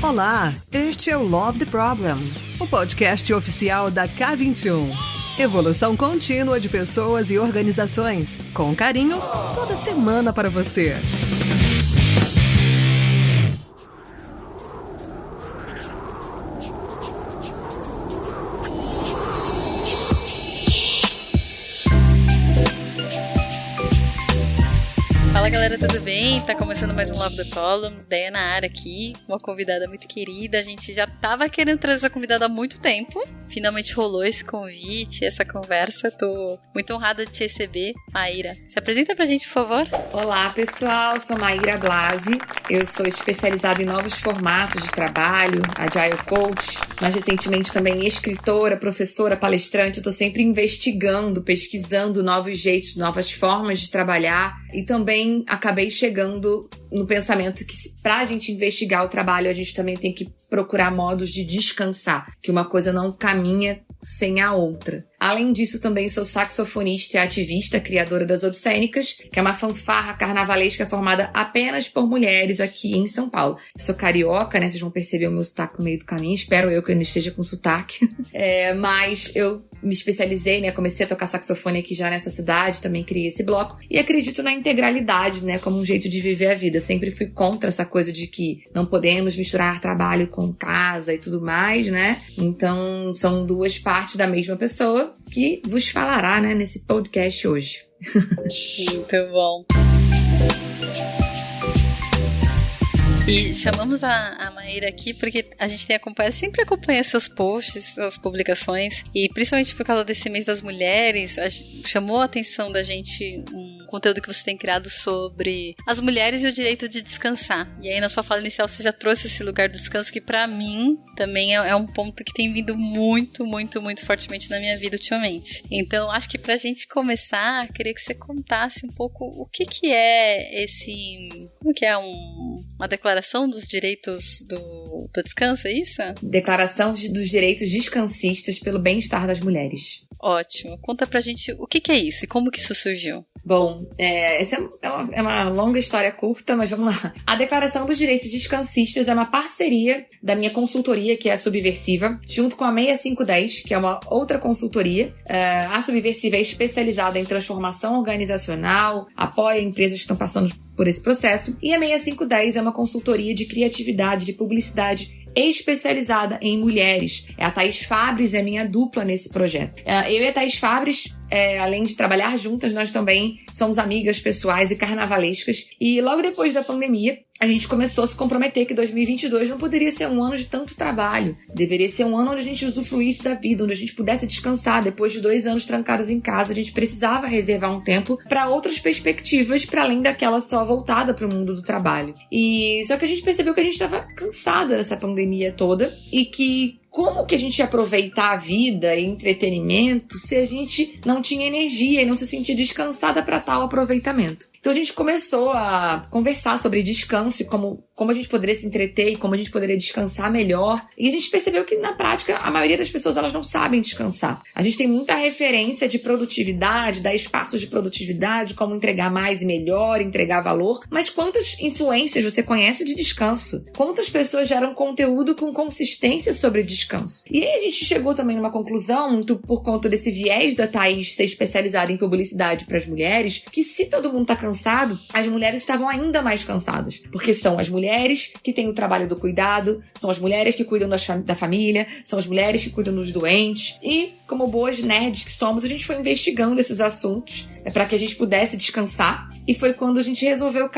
Olá, este é o Love the Problem, o podcast oficial da K21. Evolução contínua de pessoas e organizações, com carinho, toda semana para você. Fala galera, tudo bem? Tá começando mais um Love the Problem, Deia na área aqui, uma convidada muito querida. A gente já tava querendo trazer essa convidada há muito tempo, finalmente rolou esse convite, essa conversa. Tô muito honrada de te receber, Maíra. Se apresenta pra gente, por favor. Olá pessoal, sou Maíra Blasi, eu sou especializada em novos formatos de trabalho, Agile Coach, mais recentemente também escritora, professora, palestrante. Eu tô sempre investigando, pesquisando novos jeitos, novas formas de trabalhar e também acabei chegando no pensamento que pra gente investigar o trabalho, a gente também tem que procurar modos de descansar, que uma coisa não caminha sem a outra. Além disso, também sou saxofonista e ativista, criadora das Obscênicas, que é uma fanfarra carnavalesca formada apenas por mulheres aqui em São Paulo. Eu sou carioca, né? Vocês vão perceber o meu sotaque no meio do caminho. Espero eu que eu não esteja com sotaque. Mas eu me especializei, né? Comecei a tocar saxofone aqui já nessa cidade, também criei esse bloco. E acredito na integralidade, né? Como um jeito de viver a vida. Eu sempre fui contra essa coisa de que não podemos misturar trabalho com casa e tudo mais, né? Então, são duas partes da mesma pessoa que vos falará, né, nesse podcast hoje. Muito bom. E chamamos a Maíra aqui porque a gente tem acompanhado, sempre acompanha seus posts, suas publicações, e principalmente por causa desse mês das mulheres, chamou a atenção da gente um conteúdo que você tem criado sobre as mulheres e o direito de descansar. E aí na sua fala inicial você já trouxe esse lugar do descanso que pra mim também é um ponto que tem vindo muito, muito, muito fortemente na minha vida ultimamente. Então acho que pra gente começar, queria que você contasse um pouco o que é esse... Como que é uma declaração dos direitos do descanso, é isso? Declaração dos direitos descansistas pelo bem-estar das mulheres. Ótimo. Conta pra gente o que é isso e como que isso surgiu. Bom, essa é uma longa história curta, mas vamos lá. A Declaração dos Direitos Descansistas é uma parceria da minha consultoria, que é a Subversiva, junto com a 6510, que é uma outra consultoria. A Subversiva é especializada em transformação organizacional, apoia empresas que estão passando por esse processo, e a 6510 é uma consultoria de criatividade, de publicidade especializada em mulheres. A Thaís Fabres é minha dupla nesse projeto. Eu e a Thaís Fabres, além de trabalhar juntas, nós também somos amigas pessoais e carnavalescas. E logo depois da pandemia, a gente começou a se comprometer que 2022 não poderia ser um ano de tanto trabalho. Deveria ser um ano onde a gente usufruísse da vida, onde a gente pudesse descansar. Depois de 2 anos trancadas em casa, a gente precisava reservar um tempo para outras perspectivas, para além daquela só voltada para o mundo do trabalho. E só que a gente percebeu que a gente estava cansada dessa pandemia toda e que como que a gente ia aproveitar a vida e entretenimento se a gente não tinha energia e não se sentia descansada para tal aproveitamento? Então a gente começou a conversar sobre descanso e como a gente poderia se entreter e como a gente poderia descansar melhor. E a gente percebeu que, na prática, a maioria das pessoas elas não sabem descansar. A gente tem muita referência de produtividade, dar espaços de produtividade, como entregar mais e melhor, entregar valor. Mas quantas influências você conhece de descanso? Quantas pessoas geram conteúdo com consistência sobre descanso? E aí a gente chegou também numa conclusão, muito por conta desse viés da Thaís ser especializada em publicidade para as mulheres, que se todo mundo está cansado, as mulheres estavam ainda mais cansadas. Porque são as mulheres que têm o trabalho do cuidado, são as mulheres que cuidam da família, são as mulheres que cuidam dos doentes. E, como boas nerds que somos, a gente foi investigando esses assuntos para que a gente pudesse descansar. E foi quando a gente resolveu,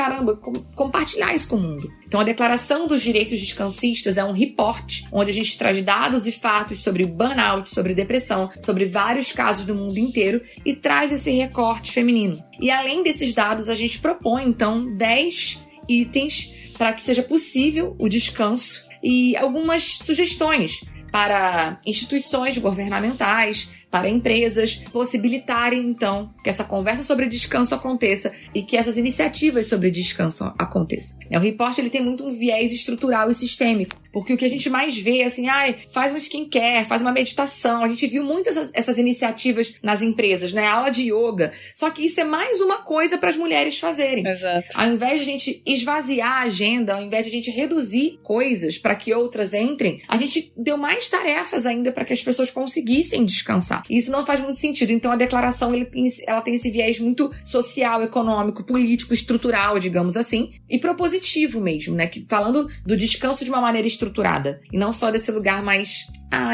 compartilhar isso com o mundo. Então, a Declaração dos Direitos Descansistas é um report onde a gente traz dados e fatos sobre burnout, sobre depressão, sobre vários casos do mundo inteiro e traz esse recorte feminino. E além desses dados, a gente propõe, então, 10 itens para que seja possível o descanso e algumas sugestões para instituições governamentais, para empresas possibilitarem, então, que essa conversa sobre descanso aconteça e que essas iniciativas sobre descanso aconteçam. O report, ele tem muito um viés estrutural e sistêmico, porque o que a gente mais vê é assim, faz um skincare, faz uma meditação. A gente viu muitas essas iniciativas nas empresas, né? Aula de yoga. Só que isso é mais uma coisa para as mulheres fazerem. Exato. Ao invés de a gente esvaziar a agenda, ao invés de a gente reduzir coisas para que outras entrem, a gente deu mais tarefas ainda para que as pessoas conseguissem descansar. E isso não faz muito sentido. Então a declaração ela tem esse viés muito social, econômico, político, estrutural, digamos assim, e propositivo mesmo, né? Que, falando do descanso de uma maneira estruturada e não só desse lugar mais,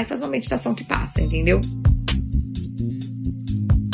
faz uma meditação que passa, entendeu?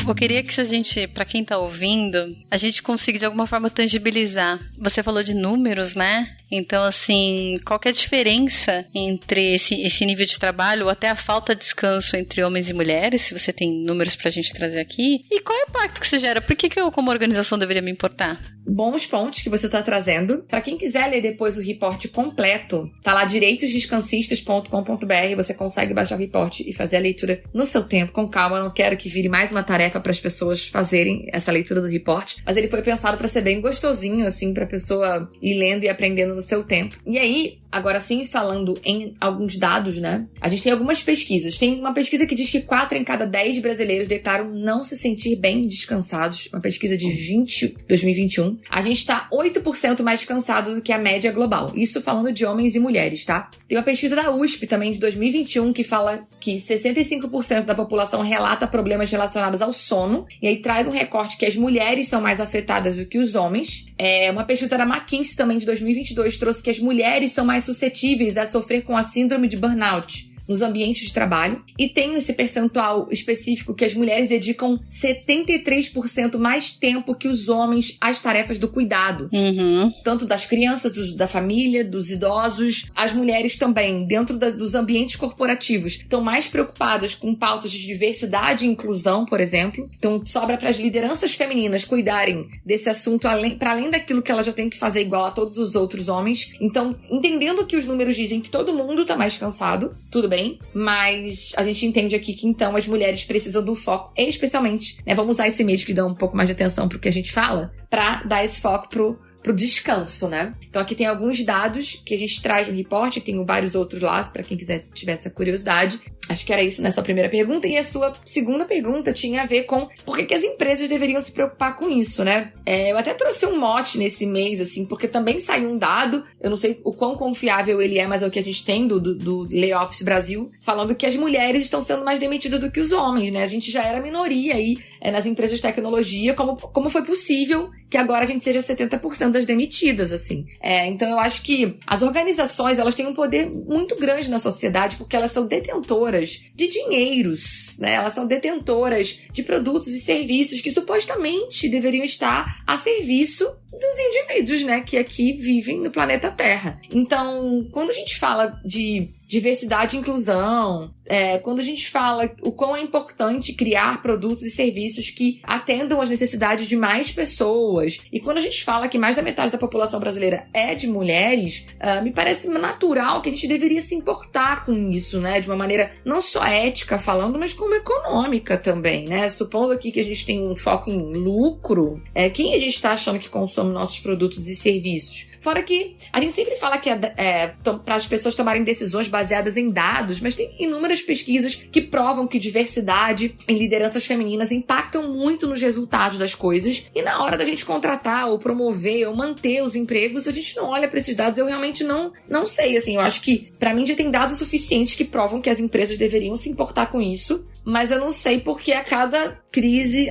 Eu queria que a gente, pra quem tá ouvindo, a gente consiga de alguma forma tangibilizar. Você falou de números, né? Então, assim, qual que é a diferença entre esse nível de trabalho ou até a falta de descanso entre homens e mulheres, se você tem números pra gente trazer aqui? E qual é o impacto que isso gera? Por que eu, como organização, deveria me importar? Bons pontos que você tá trazendo. Pra quem quiser ler depois o report completo, tá lá direitosdescancistas.com.br, você consegue baixar o report e fazer a leitura no seu tempo, com calma. Eu não quero que vire mais uma tarefa para as pessoas fazerem essa leitura do report, mas ele foi pensado para ser bem gostosinho, assim, pra pessoa ir lendo e aprendendo no seu tempo. E aí, agora sim, falando em alguns dados, né? A gente tem algumas pesquisas. Tem uma pesquisa que diz que 4 em cada 10 brasileiros declaram não se sentir bem descansados. Uma pesquisa de 2021. A gente tá 8% mais cansado do que a média global. Isso falando de homens e mulheres, tá? Tem uma pesquisa da USP também de 2021 que fala que 65% da população relata problemas relacionados ao sono. E aí traz um recorte que as mulheres são mais afetadas do que os homens. Uma pesquisa da McKinsey também de 2022 trouxe que as mulheres são mais suscetíveis a sofrer com a síndrome de burnout nos ambientes de trabalho, e tem esse percentual específico que as mulheres dedicam 73% mais tempo que os homens às tarefas do cuidado. Tanto das crianças, da família, dos idosos. As mulheres também, dentro dos ambientes corporativos, estão mais preocupadas com pautas de diversidade e inclusão, por exemplo. Então, sobra para as lideranças femininas cuidarem desse assunto para além daquilo que elas já têm que fazer igual a todos os outros homens. Então, entendendo que os números dizem que todo mundo está mais cansado, tudo bem, mas a gente entende aqui que então as mulheres precisam do foco, especialmente, né, vamos usar esse mês que dá um pouco mais de atenção pro que a gente fala, pra dar esse foco pro descanso, né? Então aqui tem alguns dados que a gente traz no report, tem vários outros lá, pra quem quiser tiver essa curiosidade. Acho que era isso nessa primeira pergunta. E a sua segunda pergunta tinha a ver com por que as empresas deveriam se preocupar com isso, né? Eu até trouxe um mote nesse mês, assim, porque também saiu um dado, eu não sei o quão confiável ele é, mas é o que a gente tem do Layoffs Brasil, falando que as mulheres estão sendo mais demitidas do que os homens, né? A gente já era minoria aí nas empresas de tecnologia, como foi possível que agora a gente seja 70% das demitidas, assim. Então eu acho que as organizações, elas têm um poder muito grande na sociedade, porque elas são detentoras de dinheiros, né? Elas são detentoras de produtos e serviços que supostamente deveriam estar a serviço dos indivíduos, né? Que aqui vivem no planeta Terra. Então, quando a gente fala de diversidade e inclusão, quando a gente fala o quão é importante criar produtos e serviços que atendam às necessidades de mais pessoas, e quando a gente fala que mais da metade da população brasileira é de mulheres, me parece natural que a gente deveria se importar com isso, né? De uma maneira não só ética falando, mas como econômica também, né? Supondo aqui que a gente tem um foco em lucro, quem a gente está achando que consome nossos produtos e serviços? Fora que a gente sempre fala que para as pessoas tomarem decisões baseadas em dados, mas tem inúmeras pesquisas que provam que diversidade em lideranças femininas impactam muito nos resultados das coisas. E na hora da gente contratar ou promover ou manter os empregos, a gente não olha para esses dados. Eu realmente não sei, assim, eu acho que para mim já tem dados suficientes que provam que as empresas deveriam se importar com isso, mas eu não sei porque a cada crise,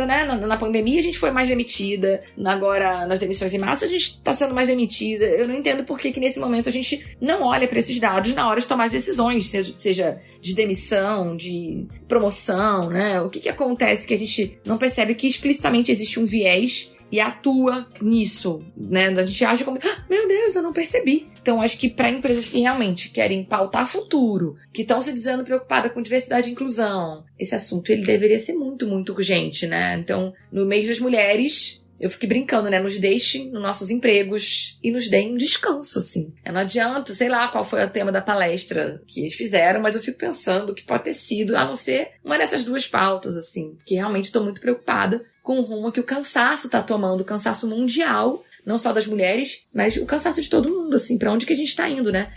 né, na pandemia a gente foi mais demitida, agora nas demissões em massa a gente está sendo mais demitida. Eu não entendo por que nesse momento a gente não olha para esses dados na hora de tomar decisões, seja de demissão, de promoção, né? O que acontece que a gente não percebe que explicitamente existe um viés e atua nisso, né? A gente acha como, meu Deus, eu não percebi. Então, acho que para empresas que realmente querem pautar futuro, que estão se dizendo preocupadas com diversidade e inclusão, esse assunto ele deveria ser muito, muito urgente, né? Então, no mês das mulheres, eu fiquei brincando, né? Nos deixem nos nossos empregos e nos deem um descanso, assim. Não adianta, sei lá qual foi o tema da palestra que eles fizeram, mas eu fico pensando que pode ter sido, a não ser uma dessas duas pautas, assim, que realmente estou muito preocupada com o rumo que o cansaço tá tomando, o cansaço mundial, não só das mulheres, mas o cansaço de todo mundo, assim, pra onde que a gente tá indo, né?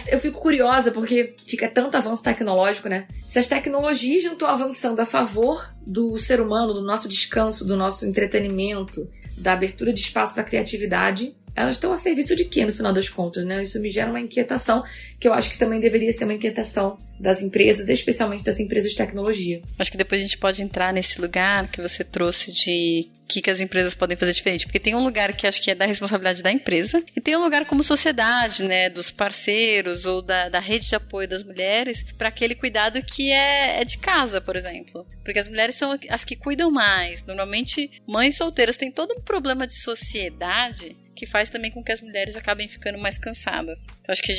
Eu fico curiosa, porque fica tanto avanço tecnológico, né? Se as tecnologias não estão avançando a favor do ser humano, do nosso descanso, do nosso entretenimento, da abertura de espaço pra criatividade, elas estão a serviço de quê, no final das contas, né? Isso me gera uma inquietação, que eu acho que também deveria ser uma inquietação das empresas, especialmente das empresas de tecnologia. Acho que depois a gente pode entrar nesse lugar que você trouxe de o que as empresas podem fazer diferente. Porque tem um lugar que acho que é da responsabilidade da empresa, e tem um lugar como sociedade, né? Dos parceiros ou da rede de apoio das mulheres, para aquele cuidado que é de casa, por exemplo. Porque as mulheres são as que cuidam mais. Normalmente, mães solteiras têm todo um problema de sociedade que faz também com que as mulheres acabem ficando mais cansadas. Então acho que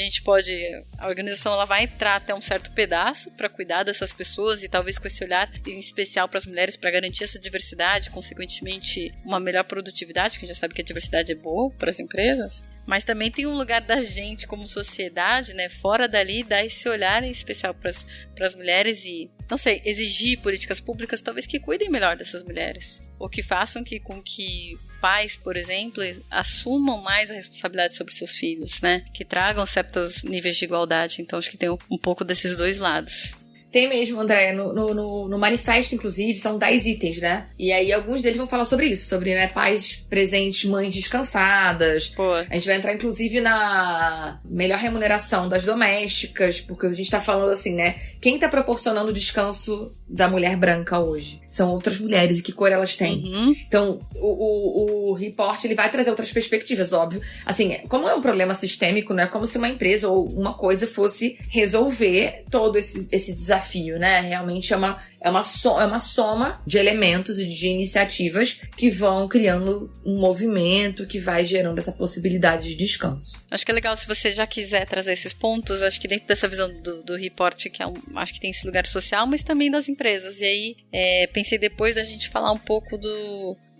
a organização ela vai entrar até um certo pedaço para cuidar dessas pessoas e talvez com esse olhar em especial para as mulheres, para garantir essa diversidade, consequentemente uma melhor produtividade, que a gente já sabe que a diversidade é boa para as empresas. Mas também tem um lugar da gente como sociedade, né, fora dali, dar esse olhar em especial para as mulheres e, não sei, exigir políticas públicas talvez que cuidem melhor dessas mulheres. Ou que façam com que pais, por exemplo, assumam mais a responsabilidade sobre seus filhos, né? Que tragam certos níveis de igualdade. Então acho que tem um pouco desses dois lados. Tem mesmo, André, no manifesto, inclusive, são 10 itens, né? E aí alguns deles vão falar sobre isso, sobre, né, pais presentes, mães descansadas. Pô. A gente vai entrar, inclusive, na melhor remuneração das domésticas, porque a gente tá falando assim, né? Quem tá proporcionando o descanso da mulher branca hoje? São outras mulheres, e que cor elas têm. Uhum. Então, o report, ele vai trazer outras perspectivas, óbvio. Assim, como é um problema sistêmico, não é como se uma empresa ou uma coisa fosse resolver todo esse desafio. Né? Realmente é uma soma de elementos e de iniciativas que vão criando um movimento que vai gerando essa possibilidade de descanso. Acho que é legal se você já quiser trazer esses pontos, acho que dentro dessa visão do report, que acho que tem esse lugar social, mas também das empresas. E aí, pensei depois da gente falar um pouco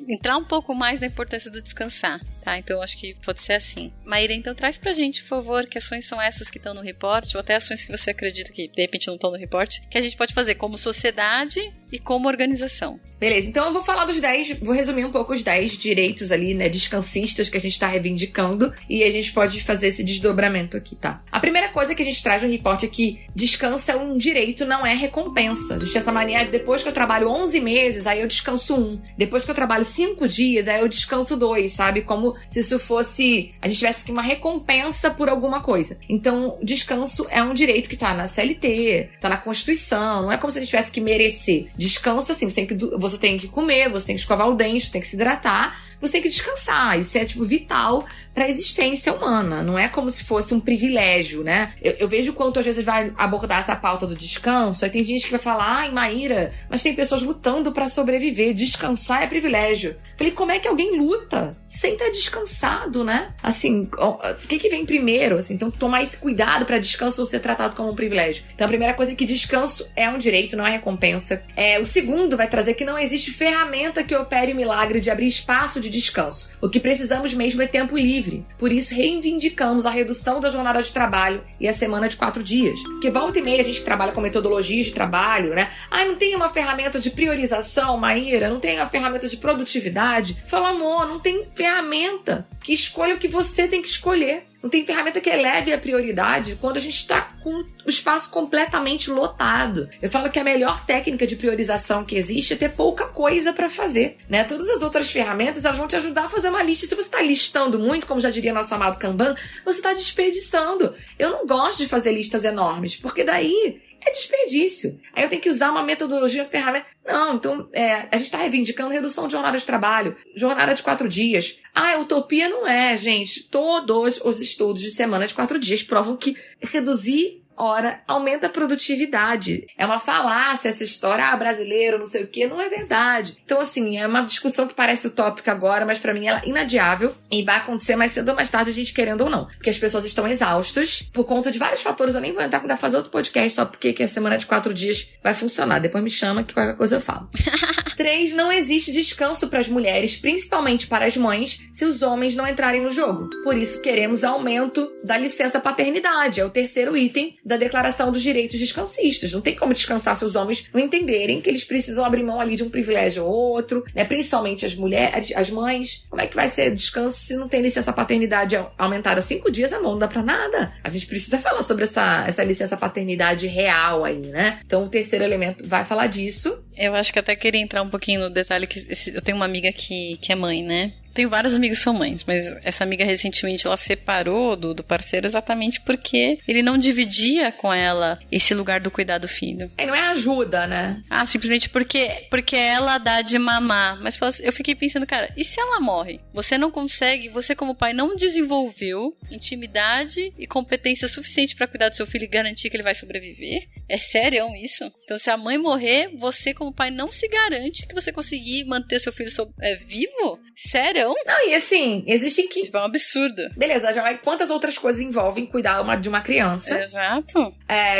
entrar um pouco mais na importância do descansar, tá? Então acho que pode ser assim. Maíra, então traz pra gente, por favor, que ações são essas que estão no report, ou até ações que você acredita que de repente não estão no report, que a gente pode fazer como sociedade e como organização. Beleza, então eu vou falar vou resumir um pouco os 10 direitos ali, né, descancistas que a gente tá reivindicando, e a gente pode fazer esse desdobramento aqui, tá? A primeira coisa que a gente traz no report é que descanso é um direito, não é recompensa. A gente tem essa mania de depois que eu trabalho 11 meses, aí eu descanso 1. Depois que eu trabalho 5 dias, aí eu descanso 2, sabe? Como se isso fosse... a gente tivesse uma recompensa por alguma coisa. Então, descanso é um direito que tá na CLT, tá na Constituição, não é como se a gente tivesse que merecer. Descanso, assim, você tem que comer, você tem que escovar o dente, você tem que se hidratar, você tem que descansar. Isso é, vital para a existência humana. Não é como se fosse um privilégio, né? Eu vejo quanto às vezes vai abordar essa pauta do descanso, aí tem gente que vai falar, ai, Maíra, mas tem pessoas lutando para sobreviver. Descansar é privilégio. Falei, como é que alguém luta sem estar descansado, né? Assim, o que vem primeiro? Assim, então, tomar esse cuidado para descanso não ser tratado como um privilégio. Então, a primeira coisa é que descanso é um direito, não é recompensa. O segundo vai trazer que não existe ferramenta que opere o milagre de abrir espaço de descanso. O que precisamos mesmo é tempo livre. Por isso, reivindicamos a redução da jornada de trabalho e a semana de 4 dias. Porque volta e meia a gente que trabalha com metodologias de trabalho, né? Não tem uma ferramenta de priorização, Maíra? Não tem uma ferramenta de produtividade? Fala, amor, não tem ferramenta que escolha o que você tem que escolher. Não tem ferramenta que eleve a prioridade quando a gente está com o espaço completamente lotado. Eu falo que a melhor técnica de priorização que existe é ter pouca coisa para fazer, né? Todas as outras ferramentas, elas vão te ajudar a fazer uma lista. Se você está listando muito, como já diria nosso amado Kanban, você está desperdiçando. Eu não gosto de fazer listas enormes, porque daí é desperdício. Aí eu tenho que usar uma metodologia, uma ferramenta. Não, então a gente está reivindicando redução de jornada de trabalho, jornada de 4 dias. Utopia não é, gente. Todos os estudos de semana de 4 dias provam que reduzir Ora, aumenta a produtividade. É uma falácia essa história, brasileiro, não sei o quê, não é verdade. Então, assim, é uma discussão que parece utópica agora, mas pra mim ela é inadiável e vai acontecer mais cedo ou mais tarde, a gente querendo ou não. Porque as pessoas estão exaustas por conta de vários fatores. Eu nem vou entrar pra fazer outro podcast só porque que a semana de 4 dias vai funcionar. Depois me chama que qualquer coisa eu falo. 3. Não existe descanso para as mulheres, principalmente para as mães, se os homens não entrarem no jogo. Por isso, queremos aumento da licença paternidade. É o 3º item da Declaração dos Direitos Descancistas. Não tem como descansar se os homens não entenderem que eles precisam abrir mão ali de um privilégio ou outro, né? Principalmente as mulheres, as mães. Como é que vai ser descanso se não tem licença paternidade aumentada 5 dias? Amor, não dá pra nada. A gente precisa falar sobre essa licença paternidade real aí, né? Então, o 3º elemento vai falar disso. Eu acho que até queria entrar um pouquinho no detalhe que eu tenho uma amiga que é mãe, né? Tenho várias amigas que são mães, mas essa amiga recentemente ela separou do parceiro exatamente porque ele não dividia com ela esse lugar do cuidar do filho. E não é ajuda, né? Simplesmente porque ela dá de mamar. Mas eu fiquei pensando, cara, e se ela morre? Você não consegue, você como pai não desenvolveu intimidade e competência suficiente pra cuidar do seu filho e garantir que ele vai sobreviver? É sério isso? Então se a mãe morrer, você como pai não se garante que você conseguir manter seu filho vivo? Sério? Não, e assim, existe que... Tipo, é um absurdo. Beleza, já vai... Quantas outras coisas envolvem cuidar de uma criança? Exato.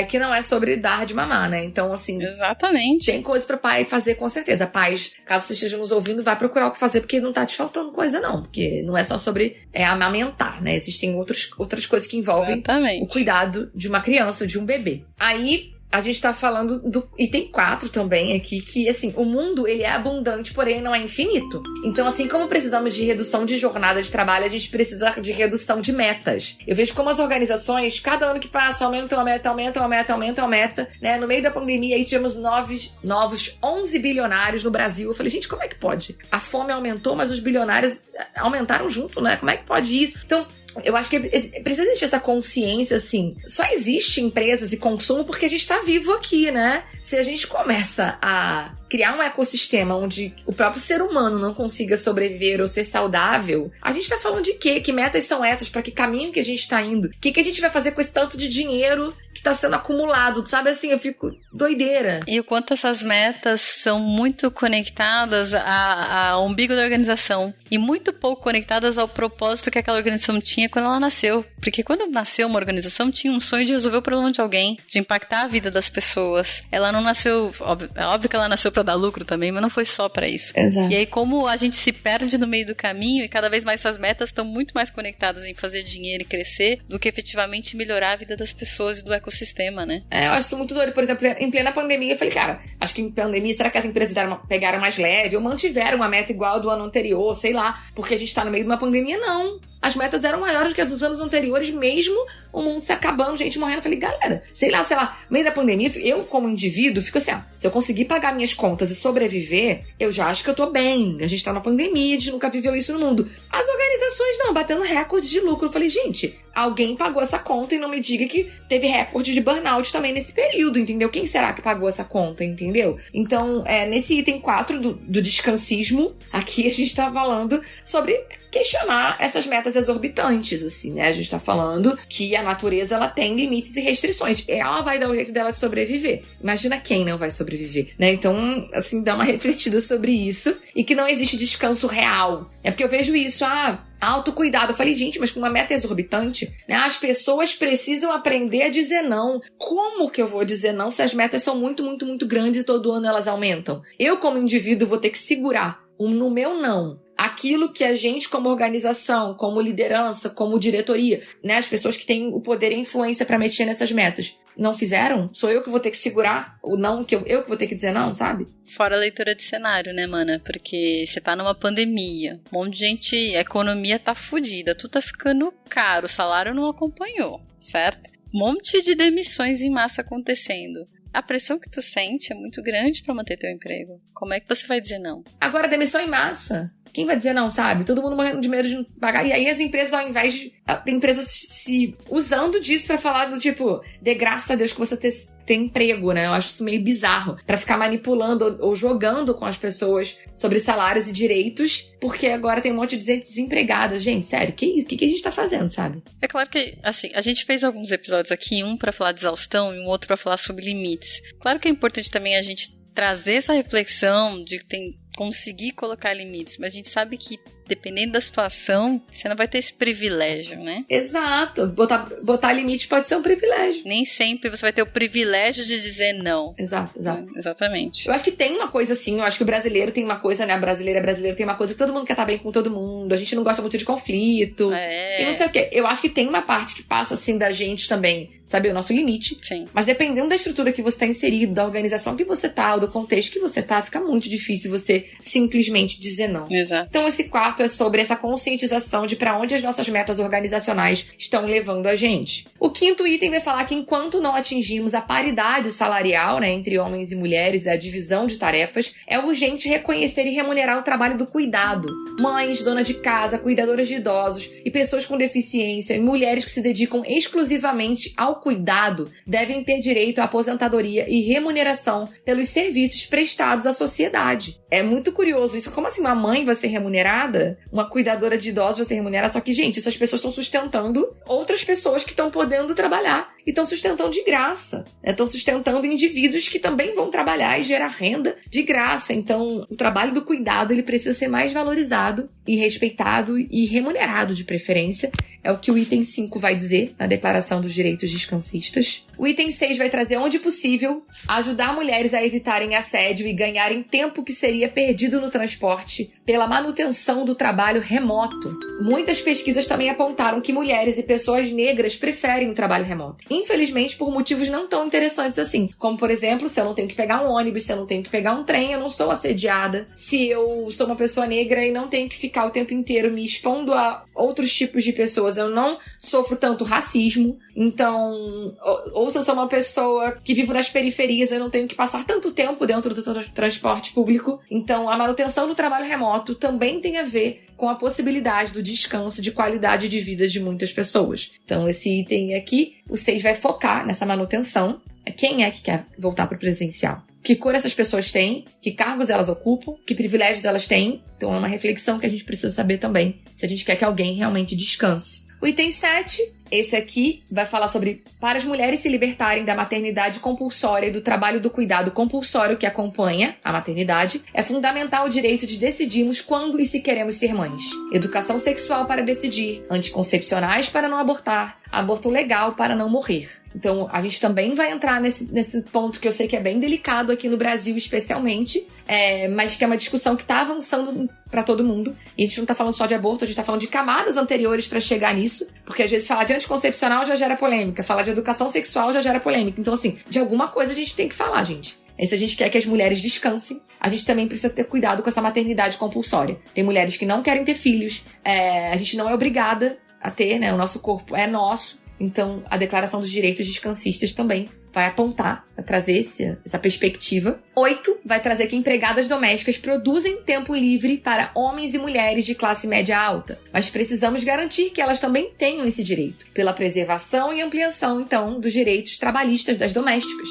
Que não é sobre dar de mamar, né? Então, assim... Exatamente. Tem coisas pra pai fazer, com certeza. Pais, caso você esteja nos ouvindo, vai procurar o que fazer, porque não tá te faltando coisa, não. Porque não é só sobre amamentar, né? Existem outras coisas que envolvem o cuidado de uma criança, de um bebê. Aí... A gente tá falando do item 4 também aqui, que, assim, o mundo, ele é abundante, porém não é infinito. Então, assim como precisamos de redução de jornada de trabalho, a gente precisa de redução de metas. Eu vejo como as organizações, cada ano que passa, aumenta uma meta, né? No meio da pandemia, aí tivemos novos 11 bilionários no Brasil. Eu falei, gente, como é que pode? A fome aumentou, mas os bilionários aumentaram junto, né? Como é que pode isso? Então... Eu acho que precisa existir essa consciência, assim. Só existe empresas e consumo porque a gente tá vivo aqui, né? Se a gente começa a criar um ecossistema onde o próprio ser humano não consiga sobreviver ou ser saudável, a gente tá falando de quê? Que metas são essas? Pra que caminho que a gente tá indo? O que a gente vai fazer com esse tanto de dinheiro que tá sendo acumulado? Sabe, assim, eu fico doideira. E o quanto essas metas são muito conectadas ao umbigo da organização e muito pouco conectadas ao propósito que aquela organização tinha quando ela nasceu. Porque quando nasceu uma organização, tinha um sonho de resolver o problema de alguém, de impactar a vida das pessoas. Ela não nasceu... É óbvio que ela nasceu pra dar lucro também, mas não foi só pra isso. Exato. E aí, como a gente se perde no meio do caminho e cada vez mais essas metas estão muito mais conectadas em fazer dinheiro e crescer do que efetivamente melhorar a vida das pessoas e do ecossistema, né? Eu acho isso muito doido. Por exemplo, em plena pandemia, eu falei, cara, acho que em pandemia, será que as empresas pegaram mais leve ou mantiveram uma meta igual do ano anterior, sei lá, porque a gente tá no meio de uma pandemia? Não. As metas eram maiores do que as dos anos anteriores, mesmo o mundo se acabando, gente morrendo. Eu falei, galera, sei lá, no meio da pandemia, eu como indivíduo, fico assim, se eu conseguir pagar minhas contas e sobreviver, eu já acho que eu tô bem. A gente tá na pandemia, a gente nunca viveu isso no mundo. As organizações não, batendo recordes de lucro. Eu falei, gente, alguém pagou essa conta e não me diga que teve recorde de burnout também nesse período, entendeu? Quem será que pagou essa conta, entendeu? Então, nesse item 4 do descansismo, aqui a gente tá falando sobre questionar essas metas exorbitantes, assim, né? A gente tá falando que a natureza, ela tem limites e restrições. Ela vai dar o jeito dela de sobreviver. Imagina quem não vai sobreviver, né? Então, assim, dá uma refletida sobre isso. E que não existe descanso real. É porque eu vejo isso, autocuidado. Eu falei, gente, mas com uma meta exorbitante, né? As pessoas precisam aprender a dizer não. Como que eu vou dizer não se as metas são muito, muito, muito grandes e todo ano elas aumentam? Eu, como indivíduo, vou ter que segurar no meu não aquilo que a gente, como organização, como liderança, como diretoria, né? As pessoas que têm o poder e a influência pra mexer nessas metas, não fizeram? Sou eu que vou ter que segurar o não, que eu que vou ter que dizer não, sabe? Fora a leitura de cenário, né, mana? Porque você tá numa pandemia, um monte de gente, a economia tá fodida, tudo tá ficando caro, o salário não acompanhou, certo? Um monte de demissões em massa acontecendo. A pressão que tu sente é muito grande pra manter teu emprego. Como é que você vai dizer não? Agora, demissão em massa. Quem vai dizer não, sabe? Todo mundo morrendo de medo de não pagar. E aí as empresas, ao invés de... Tem empresas se usando disso pra falar do tipo, de graças a Deus que você ter emprego, né? Eu acho isso meio bizarro. Pra ficar manipulando ou jogando com as pessoas sobre salários e direitos, porque agora tem um monte de gente desempregada. Gente, sério, o que a gente tá fazendo, sabe? É claro que, assim, a gente fez alguns episódios aqui, um pra falar de exaustão e um outro pra falar sobre limites. Claro que é importante também a gente trazer essa reflexão de conseguir colocar limites, mas a gente sabe que dependendo da situação, você não vai ter esse privilégio, né? Exato. Botar limite pode ser um privilégio. Nem sempre você vai ter o privilégio de dizer não. Exato. Exatamente. Eu acho que tem uma coisa assim, eu acho que o brasileiro tem uma coisa, né? Brasileiro tem uma coisa que todo mundo quer estar bem com todo mundo, a gente não gosta muito de conflito. E não sei o quê. Eu acho que tem uma parte que passa assim da gente também, saber o nosso limite. Sim. Mas dependendo da estrutura que você tá inserido, da organização que você tá, ou do contexto que você tá, fica muito difícil você simplesmente dizer não. Exato. Então esse quarto é sobre essa conscientização de para onde as nossas metas organizacionais estão levando a gente. O quinto item vai falar que enquanto não atingirmos a paridade salarial, né, entre homens e mulheres, a divisão de tarefas, é urgente reconhecer e remunerar o trabalho do cuidado. Mães, donas de casa, cuidadoras de idosos e pessoas com deficiência e mulheres que se dedicam exclusivamente ao cuidado devem ter direito à aposentadoria e remuneração pelos serviços prestados à sociedade. É muito curioso isso. Como assim uma mãe vai ser remunerada? Uma cuidadora de idosos vai ser remunerada? Só que, gente, essas pessoas estão sustentando outras pessoas que estão podendo trabalhar e estão sustentando de graça. Estão sustentando indivíduos que também vão trabalhar e gerar renda de graça. Então, o trabalho do cuidado ele precisa ser mais valorizado e respeitado e remunerado de preferência. É o que o item 5 vai dizer na Declaração dos Direitos Descansistas. O item 6 vai trazer, onde possível, ajudar mulheres a evitarem assédio e ganharem tempo que seria perdido no transporte pela manutenção do trabalho remoto. Muitas pesquisas também apontaram que mulheres e pessoas negras preferem o trabalho remoto. Infelizmente, por motivos não tão interessantes assim. Como, por exemplo, se eu não tenho que pegar um ônibus, se eu não tenho que pegar um trem, eu não sou assediada. Se eu sou uma pessoa negra e não tenho que ficar o tempo inteiro me expondo a outros tipos de pessoas, eu não sofro tanto racismo. Então, ou se eu sou uma pessoa que vivo nas periferias, eu não tenho que passar tanto tempo dentro do transporte público. Então, a manutenção do trabalho remoto também tem a ver com a possibilidade do descanso de qualidade de vida de muitas pessoas. Então, esse item aqui, o 6 vai focar nessa manutenção. Quem é que quer voltar para o presencial? Que cor essas pessoas têm? Que cargos elas ocupam? Que privilégios elas têm? Então, é uma reflexão que a gente precisa saber também, se a gente quer que alguém realmente descanse. O item 7, esse aqui, vai falar sobre para as mulheres se libertarem da maternidade compulsória e do trabalho do cuidado compulsório que acompanha a maternidade, é fundamental o direito de decidirmos quando e se queremos ser mães. Educação sexual para decidir, anticoncepcionais para não abortar, aborto legal para não morrer. Então, a gente também vai entrar nesse ponto que eu sei que é bem delicado aqui no Brasil, especialmente, mas que é uma discussão que está avançando para todo mundo. E a gente não está falando só de aborto, a gente está falando de camadas anteriores para chegar nisso, porque às vezes falar de anticoncepcional já gera polêmica, falar de educação sexual já gera polêmica. Então, assim, de alguma coisa a gente tem que falar, gente. E se a gente quer que as mulheres descansem, a gente também precisa ter cuidado com essa maternidade compulsória. Tem mulheres que não querem ter filhos, a gente não é obrigada a ter, né? O nosso corpo é nosso. Então, a Declaração dos Direitos Descansistas também vai apontar, vai trazer essa perspectiva. 8, vai trazer que empregadas domésticas produzem tempo livre para homens e mulheres de classe média alta. Mas precisamos garantir que elas também tenham esse direito, pela preservação e ampliação, então, dos direitos trabalhistas das domésticas.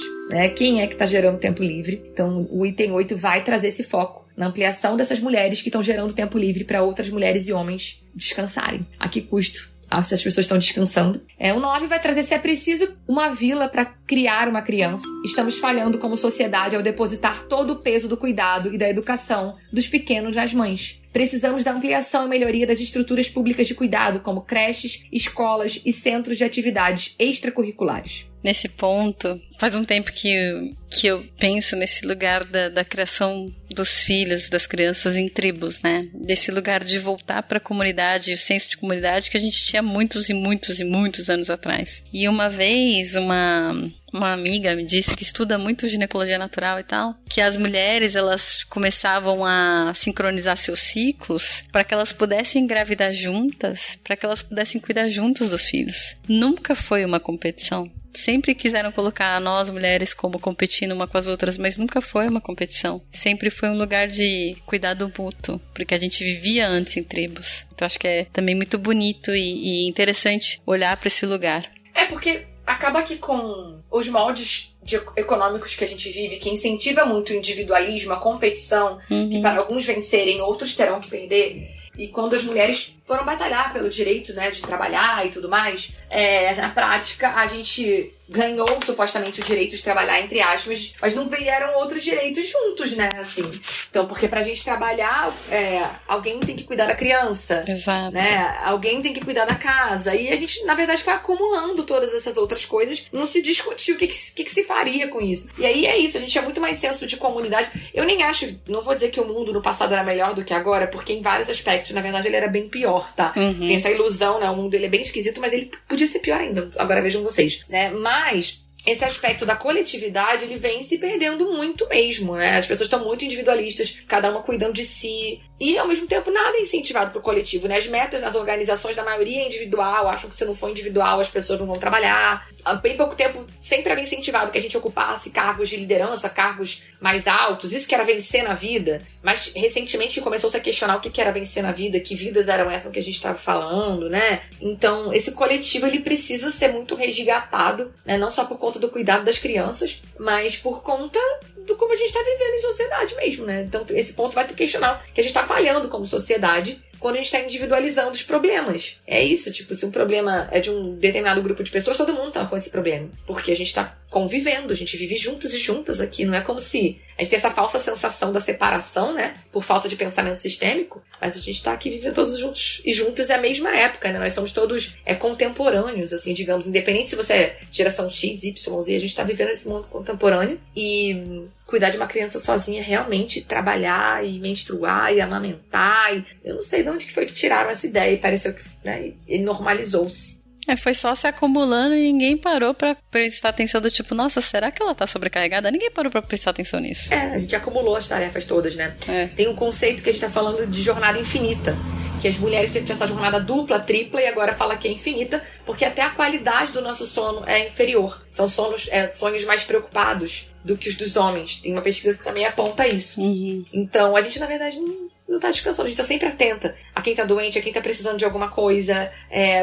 Quem é que está gerando tempo livre? Então, o item 8 vai trazer esse foco na ampliação dessas mulheres que estão gerando tempo livre para outras mulheres e homens descansarem. A que custo? Se as pessoas estão descansando. O 9 vai trazer se é preciso uma vila para criar uma criança. Estamos falhando como sociedade ao depositar todo o peso do cuidado e da educação dos pequenos nas mães. Precisamos da ampliação e melhoria das estruturas públicas de cuidado, como creches, escolas e centros de atividades extracurriculares. Nesse ponto, faz um tempo que eu penso nesse lugar da criação dos filhos, das crianças em tribos, né? Desse lugar de voltar para a comunidade, o senso de comunidade que a gente tinha muitos e muitos e muitos anos atrás. E uma vez, uma amiga me disse que estuda muito ginecologia natural e tal, que as mulheres, elas começavam a sincronizar seus ciclos para que elas pudessem engravidar juntas, para que elas pudessem cuidar juntos dos filhos. Nunca foi uma competição. Sempre quiseram colocar nós, mulheres, como competindo uma com as outras, mas nunca foi uma competição. Sempre foi um lugar de cuidado mútuo, porque a gente vivia antes em tribos. Então acho que é também muito bonito e interessante olhar para esse lugar. Porque acaba que com os moldes econômicos que a gente vive, que incentiva muito o individualismo, a competição, que para alguns vencerem, outros terão que perder. E quando as mulheres foram batalhar pelo direito, né, de trabalhar e tudo mais, na prática a gente ganhou supostamente o direito de trabalhar, entre aspas, mas não vieram outros direitos juntos, né, assim. Então, porque pra gente trabalhar, alguém tem que cuidar da criança. Exato. Né, alguém tem que cuidar da casa. E a gente, na verdade, foi acumulando todas essas outras coisas, não se discutiu o que se faria com isso. E aí é isso, a gente tinha muito mais senso de comunidade. Eu nem acho, não vou dizer que o mundo no passado era melhor do que agora, porque em vários aspectos, na verdade, ele era bem pior, tá? Tem essa ilusão, né, o mundo ele é bem esquisito, mas ele podia ser pior ainda. Agora vejam vocês, né? Mas esse aspecto da coletividade, ele vem se perdendo muito mesmo, né? As pessoas estão muito individualistas, cada uma cuidando de si. E, ao mesmo tempo, nada é incentivado pro coletivo, né? As metas nas organizações, da maioria é individual. Acham que se não for individual, as pessoas não vão trabalhar. Há bem pouco tempo, sempre era incentivado que a gente ocupasse cargos de liderança, cargos mais altos. Isso que era vencer na vida. Mas, recentemente, começou-se a questionar o que era vencer na vida, que vidas eram essas que a gente estava falando, né? Então, esse coletivo, ele precisa ser muito resgatado, né? Não só por conta do cuidado das crianças, mas por conta do como a gente está vivendo em sociedade mesmo, né? Então, esse ponto vai ter que questionar que a gente está falhando como sociedade quando a gente está individualizando os problemas. É isso, tipo, se um problema é de um determinado grupo de pessoas, todo mundo tá com esse problema. Porque a gente está convivendo, a gente vive juntos e juntas aqui. Não é como se a gente tem essa falsa sensação da separação, né? Por falta de pensamento sistêmico, mas a gente tá aqui vivendo todos juntos e juntos é a mesma época, né? Nós somos todos contemporâneos, assim, digamos, independente se você é geração X, Y, Z, a gente tá vivendo esse mundo contemporâneo e cuidar de uma criança sozinha, realmente trabalhar e menstruar e amamentar. E eu não sei de onde que foi que tiraram essa ideia e pareceu que, né, ele normalizou-se. Foi só se acumulando e ninguém parou pra prestar atenção do tipo, nossa, será que ela tá sobrecarregada? Ninguém parou pra prestar atenção nisso. A gente acumulou as tarefas todas, né? Tem um conceito que a gente tá falando de jornada infinita, que as mulheres têm essa jornada dupla, tripla e agora fala que é infinita, porque até a qualidade do nosso sono é inferior. São sonhos mais preocupados do que os dos homens. Tem uma pesquisa que também aponta isso. Então, a gente, na verdade, não tá descansando, a gente tá sempre atenta a quem tá doente, a quem tá precisando de alguma coisa,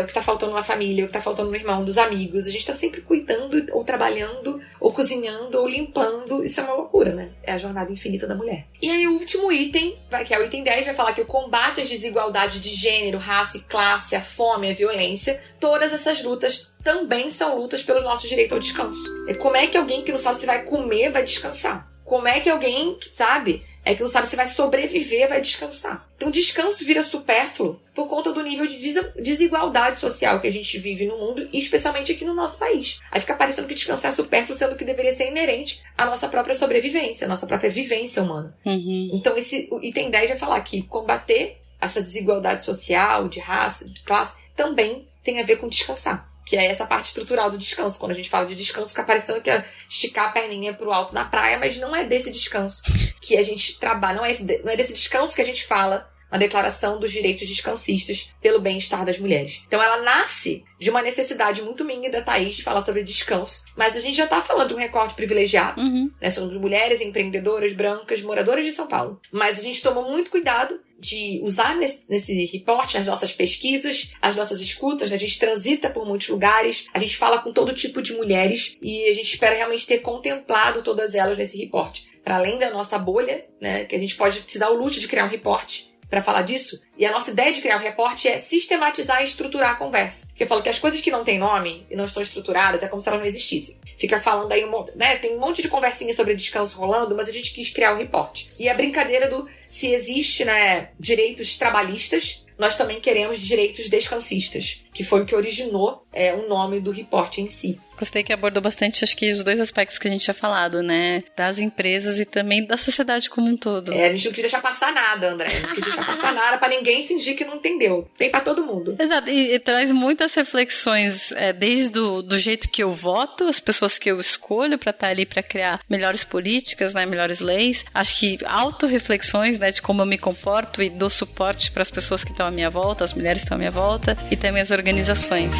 o que tá faltando na família, o que tá faltando no irmão, dos amigos. A gente tá sempre cuidando, ou trabalhando, ou cozinhando, ou limpando. Isso é uma loucura, né? É a jornada infinita da mulher. E aí o último item, que é o item 10, vai falar que o combate às desigualdades de gênero, raça e classe, a fome, a violência, todas essas lutas também são lutas pelo nosso direito ao descanso. Como é que alguém que não sabe se vai comer vai descansar? Como é que alguém que sabe que não sabe se vai sobreviver vai descansar? Então descanso vira supérfluo por conta do nível de desigualdade social que a gente vive no mundo e especialmente aqui no nosso país. Aí fica parecendo que descansar é supérfluo, sendo que deveria ser inerente à nossa própria sobrevivência, à nossa própria vivência humana. Então o item 10 vai falar que combater essa desigualdade social, de raça, de classe, também tem a ver com descansar. Que é essa parte estrutural do descanso. Quando a gente fala de descanso, fica parecendo que é esticar a perninha pro alto na praia, mas não é desse descanso que a gente trabalha, não é desse descanso que a gente fala na Declaração dos Direitos Descansistas pelo Bem-Estar das Mulheres. Então ela nasce de uma necessidade muito minha e da Thaís de falar sobre descanso, mas a gente já tá falando de um recorte privilegiado, né? Somos mulheres empreendedoras, brancas, moradoras de São Paulo. Mas a gente tomou muito cuidado de usar nesse reporte, nas nossas pesquisas, as nossas escutas, né? A gente transita por muitos lugares, a gente fala com todo tipo de mulheres e a gente espera realmente ter contemplado todas elas nesse reporte. Para além da nossa bolha, né? Que a gente pode se dar o luxo de criar um reporte para falar disso. E a nossa ideia de criar um reporte é sistematizar e estruturar a conversa. Porque eu falo que as coisas que não têm nome e não estão estruturadas é como se elas não existissem. Fica falando aí, né? Tem um monte de conversinha sobre descanso rolando, mas a gente quis criar um reporte. E a brincadeira do se existe, né, direitos trabalhistas, nós também queremos direitos descansistas, que foi o que originou o nome do reporte em si. Gostei que abordou bastante, acho que os dois aspectos que a gente tinha falado, né? Das empresas e também da sociedade como um todo. A gente não quis deixar passar nada, André. Não quis deixar passar nada pra ninguém fingir que não entendeu. Tem pra todo mundo. Exato. E traz muitas reflexões, desde do jeito que eu voto, as pessoas que eu escolho pra estar ali pra criar melhores políticas, né? Melhores leis. Acho que autorreflexões, né? De como eu me comporto e dou suporte pras pessoas que estão à minha volta, as mulheres que estão à minha volta e também as organizações.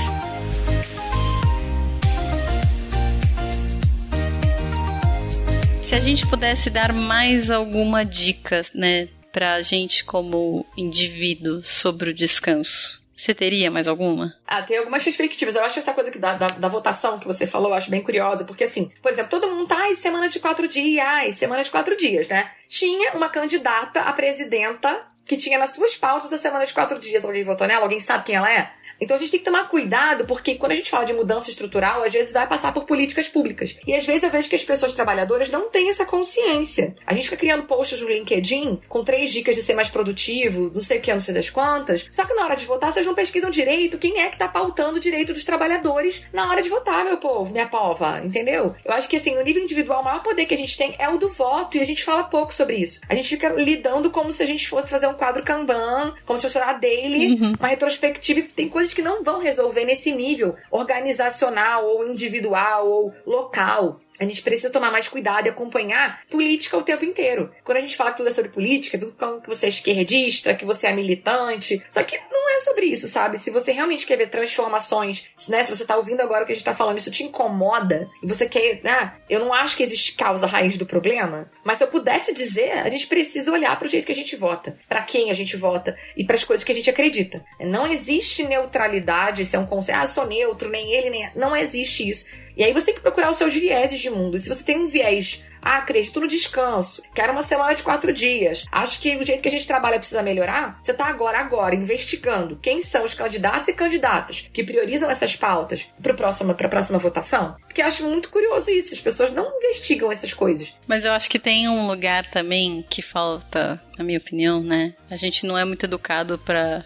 Se a gente pudesse dar mais alguma dica, né, pra gente como indivíduo sobre o descanso, Você teria mais alguma? Tem algumas perspectivas. Eu acho essa coisa que da votação que você falou, eu acho bem curiosa, porque assim, por exemplo, todo mundo tá, semana de 4 dias, semana de 4 dias, né? Tinha uma candidata a presidenta que tinha nas suas pautas a semana de 4 dias. Alguém votou nela? Alguém sabe quem ela é? Então a gente tem que tomar cuidado, porque quando a gente fala de mudança estrutural, às vezes vai passar por políticas públicas. E às vezes eu vejo que as pessoas trabalhadoras não têm essa consciência. A gente fica criando posts no LinkedIn com 3 dicas de ser mais produtivo, não sei o que, não sei das quantas. Só que na hora de votar, vocês não pesquisam direito quem é que tá pautando o direito dos trabalhadores na hora de votar, meu povo, minha pova, entendeu? Eu acho que assim, no nível individual, o maior poder que a gente tem é o do voto, e a gente fala pouco sobre isso. A gente fica lidando como se a gente fosse fazer um quadro Kanban, como se fosse uma daily, uma retrospectiva, e tem coisas que não vão resolver nesse nível organizacional ou individual ou local. A gente precisa tomar mais cuidado e acompanhar política o tempo inteiro. Quando a gente fala que tudo é sobre política, que você é esquerdista, que você é militante. Só que não é sobre isso, sabe? Se você realmente quer ver transformações, né? Se você tá ouvindo agora o que a gente tá falando, isso te incomoda, e você quer... eu não acho que existe causa raiz do problema, mas se eu pudesse dizer, a gente precisa olhar pro jeito que a gente vota, pra quem a gente vota e pras coisas que a gente acredita. Não existe neutralidade, se é um conceito, eu sou neutro, nem ele, nem... Não existe isso. E aí você tem que procurar os seus vieses de mundo. E se você tem um viés, acredito no descanso, quero uma semana de 4 dias, acho que o jeito que a gente trabalha precisa melhorar, você tá agora investigando quem são os candidatos e candidatas que priorizam essas pautas pra próxima votação. Porque eu acho muito curioso isso, as pessoas não investigam essas coisas. Mas eu acho que tem um lugar também que falta, na minha opinião, né? A gente não é muito educado pra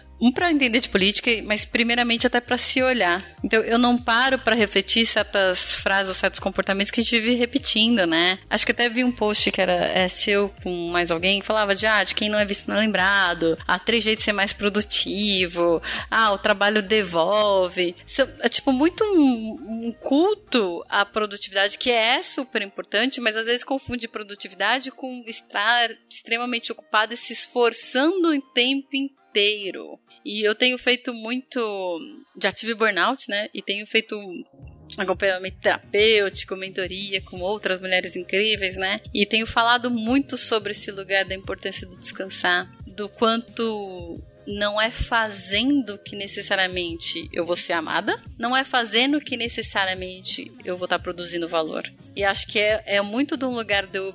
entender de política, mas primeiramente até pra se olhar. Então eu não paro pra refletir certas frases ou certos comportamentos que a gente vive repetindo, né? Acho que até vi um post que era seu com mais alguém, que falava de quem não é visto não é lembrado, 3 jeitos de ser mais produtivo, o trabalho devolve. Isso é tipo muito um culto à produtividade, que é super importante, mas às vezes confunde produtividade com estar extremamente ocupado e se esforçando o tempo inteiro. E eu tenho feito muito... Já tive burnout, né? E tenho feito acompanhamento terapêutico, mentoria com outras mulheres incríveis, né? E tenho falado muito sobre esse lugar da importância do descansar, do quanto... Não é fazendo que necessariamente eu vou ser amada, não é fazendo que necessariamente eu vou estar produzindo valor. E acho que é muito de um lugar de eu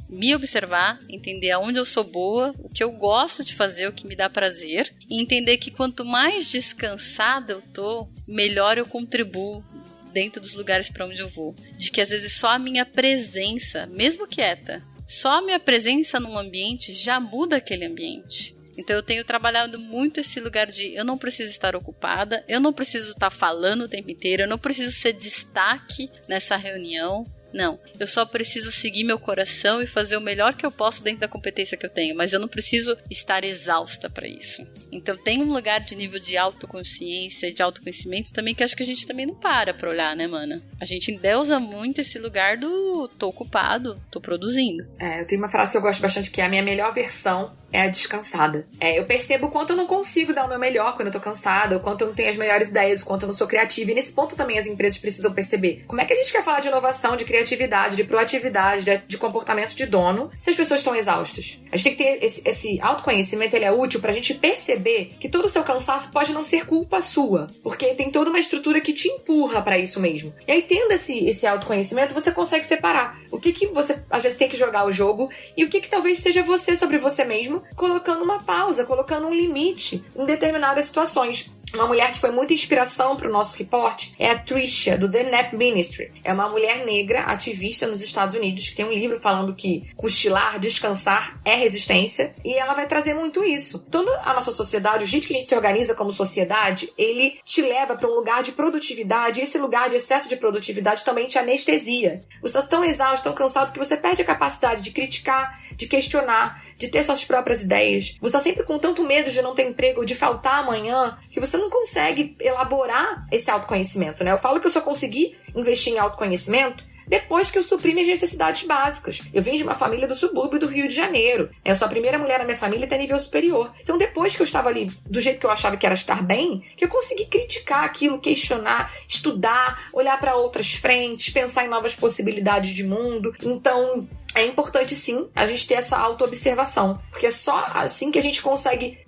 me observar, entender aonde eu sou boa, o que eu gosto de fazer, o que me dá prazer, e entender que quanto mais descansada eu tô, melhor eu contribuo dentro dos lugares para onde eu vou. De que às vezes só a minha presença, mesmo quieta, só a minha presença num ambiente já muda aquele ambiente. Então eu tenho trabalhado muito esse lugar de eu não preciso estar ocupada, eu não preciso estar falando o tempo inteiro, eu não preciso ser destaque nessa reunião. Não, eu só preciso seguir meu coração e fazer o melhor que eu posso dentro da competência que eu tenho, mas eu não preciso estar exausta para isso. Então tem um lugar de nível de autoconsciência, de autoconhecimento também, que acho que a gente também não para pra olhar, né, mana? A gente endeusa muito esse lugar do tô ocupado, tô produzindo. Eu tenho uma frase que eu gosto bastante, que é a minha melhor versão é a descansada. Eu percebo o quanto eu não consigo dar o meu melhor quando eu tô cansada, o quanto eu não tenho as melhores ideias, o quanto eu não sou criativa. E nesse ponto também as empresas precisam perceber. Como é que a gente quer falar de inovação, de criatividade, de proatividade, de comportamento de dono, se as pessoas estão exaustas? A gente tem que ter esse autoconhecimento, ele é útil pra gente perceber que todo o seu cansaço pode não ser culpa sua, porque tem toda uma estrutura que te empurra pra isso mesmo. E aí, tendo esse autoconhecimento, você consegue separar o que você, às vezes, tem que jogar o jogo e o que talvez seja você sobre você mesmo, colocando uma pausa, colocando um limite em determinadas situações. Uma mulher que foi muita inspiração para o nosso reporte é a Trisha, do The Nap Ministry. É uma mulher negra, ativista nos Estados Unidos, que tem um livro falando que cochilar, descansar é resistência, e ela vai trazer muito isso. Toda a nossa sociedade, o jeito que a gente se organiza como sociedade, ele te leva para um lugar de produtividade, e esse lugar de excesso de produtividade também te anestesia. Você está tão exausto, tão cansado, que você perde a capacidade de criticar, de questionar, de ter suas próprias ideias. Você está sempre com tanto medo de não ter emprego, de faltar amanhã, que você não consegue elaborar esse autoconhecimento, né? Eu falo que eu só consegui investir em autoconhecimento depois que eu supri minhas necessidades básicas. Eu vim de uma família do subúrbio do Rio de Janeiro. Eu sou a primeira mulher na minha família a ter nível superior. Então, depois que eu estava ali do jeito que eu achava que era estar bem, que eu consegui criticar aquilo, questionar, estudar, olhar para outras frentes, pensar em novas possibilidades de mundo. Então, é importante sim a gente ter essa autoobservação, porque é só assim que a gente consegue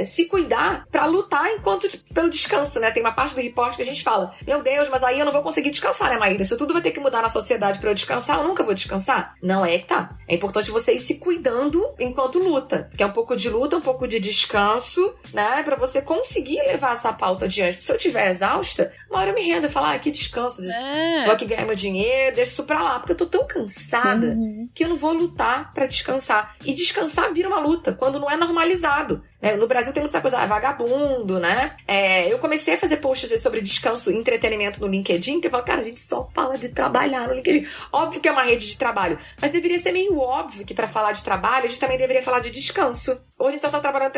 se cuidar pra lutar pelo descanso, né? Tem uma parte do report que a gente fala, meu Deus, mas aí eu não vou conseguir descansar, né, Maíra? Isso tudo vai ter que mudar na sociedade pra eu descansar, eu nunca vou descansar. Não é que tá. É importante você ir se cuidando enquanto luta, que é um pouco de luta, um pouco de descanso, né? Pra você conseguir levar essa pauta adiante. Porque se eu estiver exausta, uma hora eu me rendo e falo, que descanso, vou aqui ganhar meu dinheiro, deixa isso pra lá, porque eu tô tão cansada que eu não vou lutar pra descansar. E descansar vira uma luta, quando não é normalizado. No Brasil tem muita coisa, vagabundo, né? Eu comecei a fazer posts sobre descanso e entretenimento no LinkedIn, que eu falo, cara, a gente só fala de trabalhar no LinkedIn. Óbvio que é uma rede de trabalho, mas deveria ser meio óbvio que pra falar de trabalho, a gente também deveria falar de descanso. Hoje a gente só tá trabalhando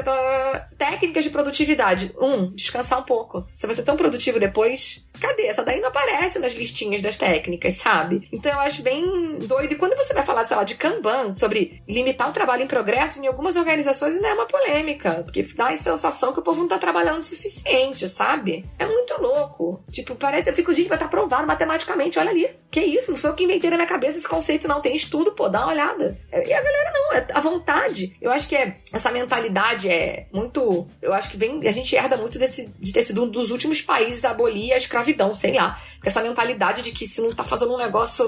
técnicas de produtividade. Descansar um pouco. Você vai ser tão produtivo depois. Cadê? Essa daí não aparece nas listinhas das técnicas, sabe? Então eu acho bem doido. E quando você vai falar, sei lá, de Kanban, sobre limitar o trabalho em progresso, em algumas organizações ainda é uma polêmica. Porque dá a sensação que o povo não tá trabalhando o suficiente, sabe? É muito louco. Tipo, parece... Eu fico, gente, vai estar provado matematicamente. Olha ali. Que isso? Não foi eu que inventei na minha cabeça esse conceito, não. Tem estudo, pô. Dá uma olhada. E a galera não. É a vontade. Eu acho que essa mentalidade é muito... Eu acho que a gente herda muito de ter sido um dos últimos países a abolir a escravidão, sei lá. Porque essa mentalidade de que se não tá fazendo um negócio,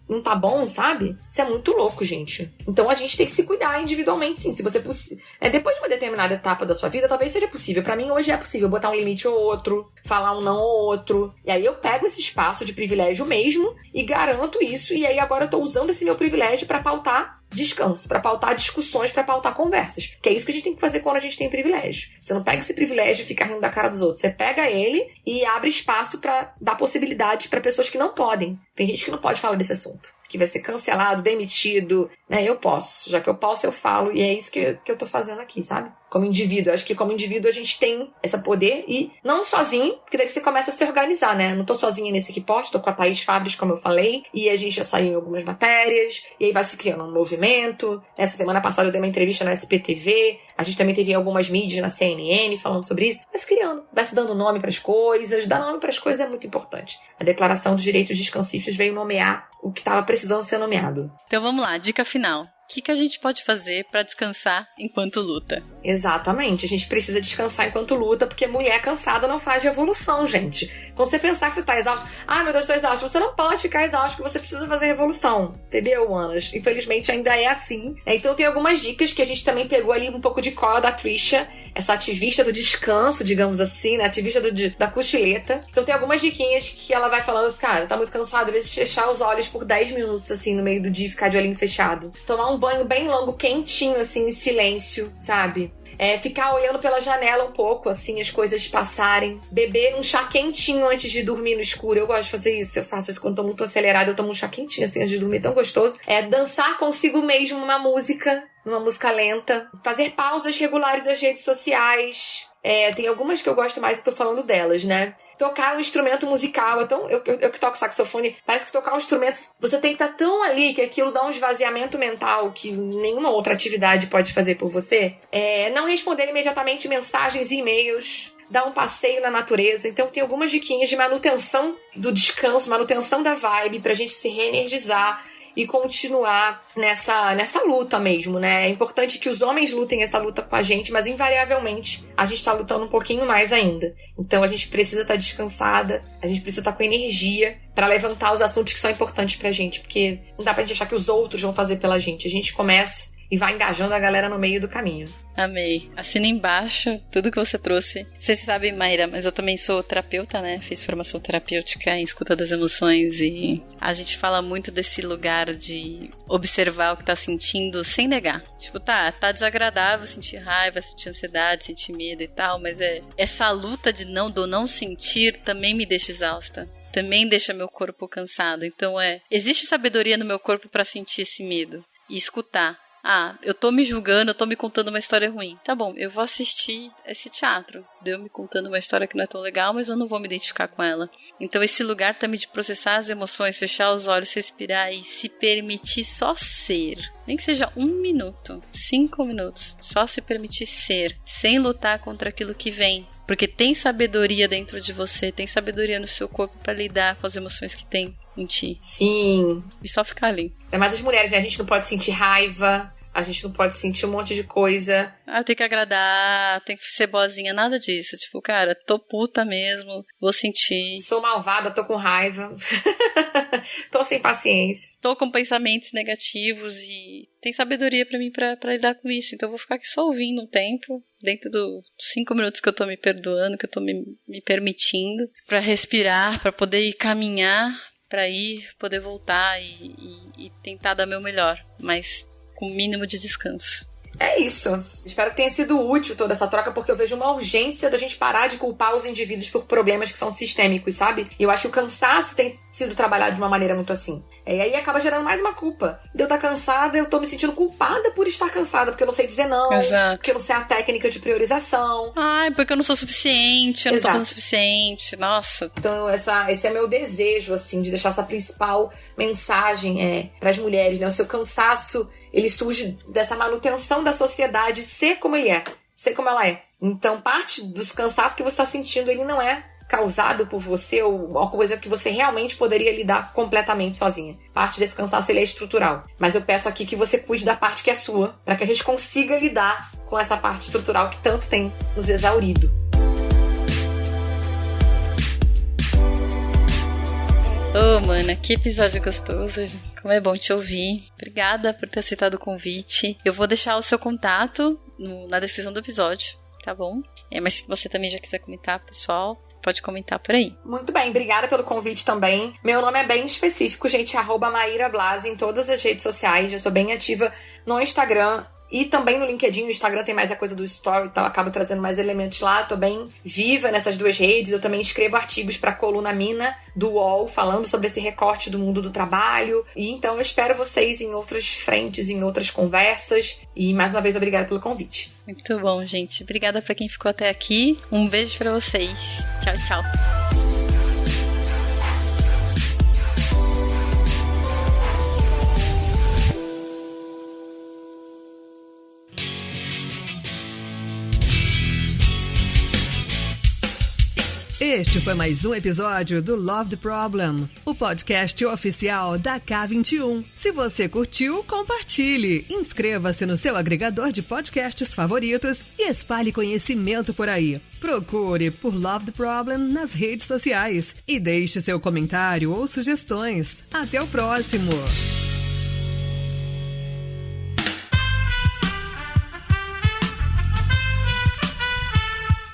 não tá bom, sabe? Isso é muito louco, gente. Então a gente tem que se cuidar individualmente, sim. Se você depois de uma determinada etapa da sua vida, talvez seja possível. Pra mim, hoje é possível botar um limite ou outro, falar um não ou outro. E aí eu pego esse espaço de privilégio mesmo e garanto isso. E aí agora eu tô usando esse meu privilégio pra pautar descanso, pra pautar discussões, pra pautar conversas. Que é isso que a gente tem que fazer quando a gente tem privilégio. Você não pega esse privilégio e fica rindo da cara dos outros. Você pega ele e abre espaço pra dar possibilidades pra pessoas que não podem. Tem gente que não pode falar desse assunto, que vai ser cancelado, demitido, né? Eu posso. Já que eu posso, eu falo. E é isso que eu tô fazendo aqui, sabe? Como indivíduo. Eu acho que como indivíduo a gente tem esse poder e não sozinho, porque daí você começa a se organizar, né? Não tô sozinha nesse repórter, tô com a Thaís Fabres, como eu falei, e a gente já saiu em algumas matérias, e aí vai se criando um movimento. Essa semana passada eu dei uma entrevista na SPTV, a gente também teve algumas mídias na CNN falando sobre isso. Vai se criando, vai se dando nome pras coisas. Dar nome pras coisas é muito importante. A Declaração dos Direitos Descansistas veio nomear o que estava precisando ser nomeado. Então vamos lá, dica final. O que a gente pode fazer para descansar enquanto luta? Exatamente, a gente precisa descansar enquanto luta, porque mulher cansada não faz revolução, gente. Quando você pensar que você tá exausto, meu Deus, tô exausto, você não pode ficar exausto, porque você precisa fazer revolução, entendeu, Anas? Infelizmente ainda é assim. Então tem algumas dicas que a gente também pegou ali um pouco de cola da Trisha, essa ativista do descanso, digamos assim, né? Ativista da cochileta. Então tem algumas diquinhas que ela vai falando, cara, tá muito cansado, às vezes fechar os olhos por 10 minutos, assim, no meio do dia, ficar de olhinho fechado. Tomar um banho bem longo, quentinho, assim, em silêncio, sabe? Ficar olhando pela janela um pouco, assim, as coisas passarem. Beber um chá quentinho antes de dormir no escuro. Eu gosto de fazer isso. Eu faço isso quando tô muito acelerada. Eu tomo um chá quentinho, assim, antes de dormir. Tão gostoso. Dançar consigo mesmo uma música lenta. Fazer pausas regulares das redes sociais. Tem algumas que eu gosto mais e tô falando delas, né? Tocar um instrumento musical. Então, eu que toco saxofone, parece que tocar um instrumento, você tem que estar tão ali que aquilo dá um esvaziamento mental que nenhuma outra atividade pode fazer por você. Não responder imediatamente mensagens e e-mails. Dar um passeio na natureza. Então tem algumas diquinhas de manutenção do descanso, manutenção da vibe, pra gente se reenergizar e continuar nessa luta mesmo, né? É importante que os homens lutem essa luta com a gente, mas invariavelmente a gente tá lutando um pouquinho mais ainda. Então a gente precisa estar descansada, a gente precisa estar com energia pra levantar os assuntos que são importantes pra gente, porque não dá pra gente achar que os outros vão fazer pela gente. A gente começa e vai engajando a galera no meio do caminho. Amei. Assina embaixo tudo que você trouxe. Você sabe, Maíra, mas eu também sou terapeuta, né? Fiz formação terapêutica em escuta das emoções e a gente fala muito desse lugar de observar o que tá sentindo sem negar. Tipo, tá desagradável sentir raiva, sentir ansiedade, sentir medo e tal, mas essa luta de não sentir também me deixa exausta. Também deixa meu corpo cansado. Então existe sabedoria no meu corpo pra sentir esse medo e escutar. Eu tô me julgando, eu tô me contando uma história ruim. Tá bom, eu vou assistir esse teatro. Eu me contando uma história que não é tão legal, mas eu não vou me identificar com ela. Então esse lugar também de processar as emoções, fechar os olhos, respirar e se permitir só ser. Nem que seja 1 minuto, 5 minutos. Só se permitir ser, sem lutar contra aquilo que vem. Porque tem sabedoria dentro de você, tem sabedoria no seu corpo para lidar com as emoções que tem. em ti. Sim. E só ficar ali. É mais as mulheres, né? A gente não pode sentir raiva, a gente não pode sentir um monte de coisa. Ah, tem que agradar, tem que ser boazinha, nada disso. Tipo, cara, tô puta mesmo, vou sentir. Sou malvada, tô com raiva. Tô sem paciência. Tô com pensamentos negativos e tem sabedoria pra mim pra lidar com isso. Então eu vou ficar aqui só ouvindo um tempo, dentro dos 5 minutos que eu tô me perdoando, que eu tô me permitindo, pra respirar, pra poder ir caminhar, pra ir, poder voltar e tentar dar meu melhor, mas com o mínimo de descanso. É isso. Espero que tenha sido útil toda essa troca, porque eu vejo uma urgência da gente parar de culpar os indivíduos por problemas que são sistêmicos, sabe? E eu acho que o cansaço tem sido trabalhado de uma maneira muito assim. E aí acaba gerando mais uma culpa. De eu estar cansada, eu tô me sentindo culpada por estar cansada, porque eu não sei dizer não. Exato. Porque eu não sei a técnica de priorização. Ai, porque eu não sou suficiente, eu não tô fazendo o suficiente. Nossa. Então esse é meu desejo, assim, de deixar essa principal mensagem pras mulheres, né? O seu cansaço, ele surge dessa manutenção da sociedade ser como ele é, ser como ela é. Então, parte dos cansaços que você está sentindo, ele não é causado por você ou uma coisa que você realmente poderia lidar completamente sozinha. Parte desse cansaço, ele é estrutural. Mas eu peço aqui que você cuide da parte que é sua, para que a gente consiga lidar com essa parte estrutural que tanto tem nos exaurido. Ô, mana, que episódio gostoso. Como é bom te ouvir. Obrigada por ter aceitado o convite. Eu vou deixar o seu contato na descrição do episódio, tá bom? Mas se você também já quiser comentar, pessoal, pode comentar por aí. Muito bem, obrigada pelo convite também. Meu nome é bem específico, gente, @Maíra Blasi em todas as redes sociais. Eu sou bem ativa no Instagram e também no LinkedIn. O Instagram tem mais a coisa do story, então eu acabo trazendo mais elementos lá. Tô bem viva nessas duas redes. Eu também escrevo artigos para a coluna Mina do UOL, falando sobre esse recorte do mundo do trabalho. E então eu espero vocês em outras frentes, em outras conversas. E mais uma vez, obrigada pelo convite. Muito bom, gente. Obrigada para quem ficou até aqui. Um beijo para vocês. Tchau, tchau. Este foi mais um episódio do Love the Problem, o podcast oficial da K21. Se você curtiu, compartilhe, inscreva-se no seu agregador de podcasts favoritos e espalhe conhecimento por aí. Procure por Love the Problem nas redes sociais e deixe seu comentário ou sugestões. Até o próximo!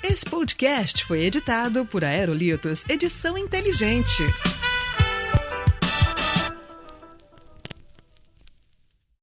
Esse podcast foi editado por Aerolitos Edição Inteligente.